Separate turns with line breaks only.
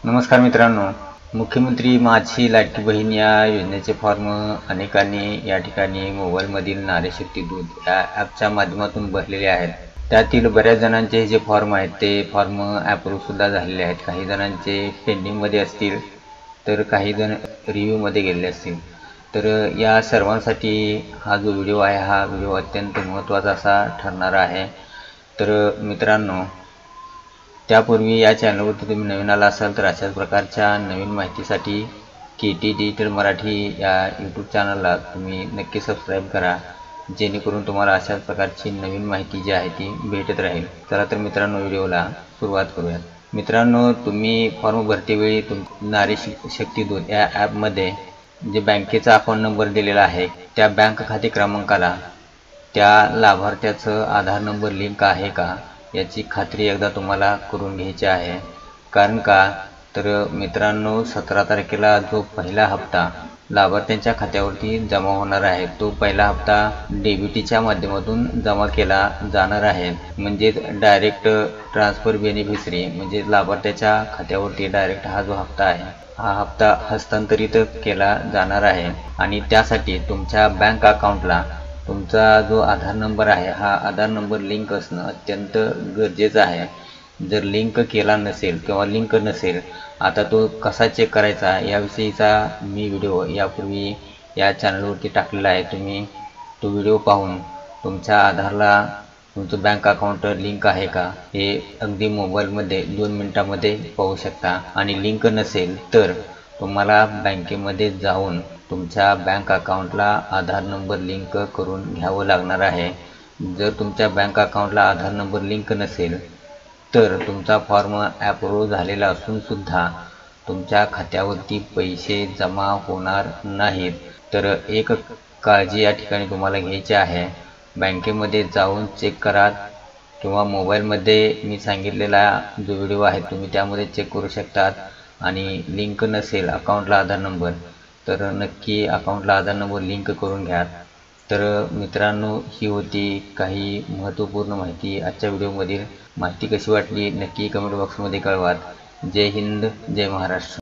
नमस्कार मित्रांनो, मुख्यमंत्री माझी लाडकी बहीण या योजनेचे फॉर्म अनेकांनी या ठिकाणी मोबाईलमधील नारी शक्ती दूत या ॲपच्या माध्यमातून भरलेले आहेत. त्यातील बऱ्याच जणांचे जे फॉर्म आहेत ते फॉर्म अप्रूव्हसुद्धा झालेले आहेत. काही जणांचे पेंडिंगमध्ये असतील, तर काही जण रिव्ह्यूमध्ये गेलेले असतील. तर या सर्वांसाठी हा जो व्हिडिओ आहे हा व्हिडिओ अत्यंत महत्त्वाचा असा ठरणार आहे. तर मित्रांनो, त्यापूर्वी या चॅनलवरती तुम्ही नवीन आला असाल तर अशाच प्रकारच्या नवीन माहितीसाठी KT डिजिटल मराठी या यूट्यूब चॅनलला तुम्ही नक्की सबस्क्राईब करा, जेणेकरून तुम्हाला अशाच प्रकारची नवीन माहिती जी आहे ती भेटत राहील. चला तर मित्रांनो, व्हिडिओला सुरुवात करूयात. मित्रांनो, तुम्ही फॉर्म भरतेवेळी नारी शक्ती दूत या ॲपमध्ये जे बँकेचा अकाउंट नंबर दिलेला आहे त्या बँक खाते क्रमांकाला त्या लाभार्थ्याचं आधार नंबर लिंक आहे का याची खात्री एकदा तुम्हाला करून घ्यायची आहे. कारण का तर मित्रांनो, 17 तारखेला जो पहिला हप्ता लाभार्थ्यांच्या खात्यावरती जमा होणार आहे तो पहिला हप्ता DBTच्या माध्यमातून जमा केला जाणार आहे. म्हणजेच डायरेक्ट ट्रान्सफर बेनिफिशरी म्हणजे लाभार्थ्याच्या खात्यावरती डायरेक्ट हा जो हप्ता आहे हा हप्ता हस्तांतरित केला जाणार आहे. आणि त्यासाठी तुमच्या बँक अकाउंटला तुमचा जो आधार नंबर आहे हा आधार नंबर लिंक असणं अत्यंत गरजेचं आहे. जर लिंक केला नसेल किंवा लिंक नसेल, आता तो कसा चेक करायचा याविषयीचा मी व्हिडिओ यापूर्वी या चॅनलवरती टाकलेला आहे. तुम्ही तो व्हिडिओ पाहून तुमच्या आधारला तुमचं बँक अकाउंट लिंक आहे का हे अगदी मोबाईलमध्ये 2 मिनिटामध्ये पाहू शकता. आणि लिंक नसेल तर तुम्हाला बँकेमध्ये जाऊन तुमच्या बँक अकाउंटला आधार नंबर लिंक करून घ्यावं लागणार आहे. जर तुमच्या बँक अकाउंटला आधार नंबर लिंक नसेल तर तुमचा फॉर्म अप्रूव्ह झालेला असूनसुद्धा तुमच्या खात्यावरती पैसे जमा होणार नाहीत. तर एक काळजी या ठिकाणी तुम्हाला घ्यायची आहे. बँकेमध्ये जाऊन चेक करा किंवा मोबाईलमध्ये मी सांगितलेला जो व्हिडिओ आहे तुम्ही त्यामध्ये चेक करू शकतात. आणि लिंक नसेल अकाउंटला आधार नंबर तर नक्की अकाउंटला आधार नंबर लिंक करून घ्या. तर मित्रांनो, ही होती काही महत्त्वपूर्ण माहिती. आजच्या व्हिडिओमधील माहिती कशी वाटली नक्की कमेंट बॉक्समध्ये कळवा. जय हिंद, जय महाराष्ट्र.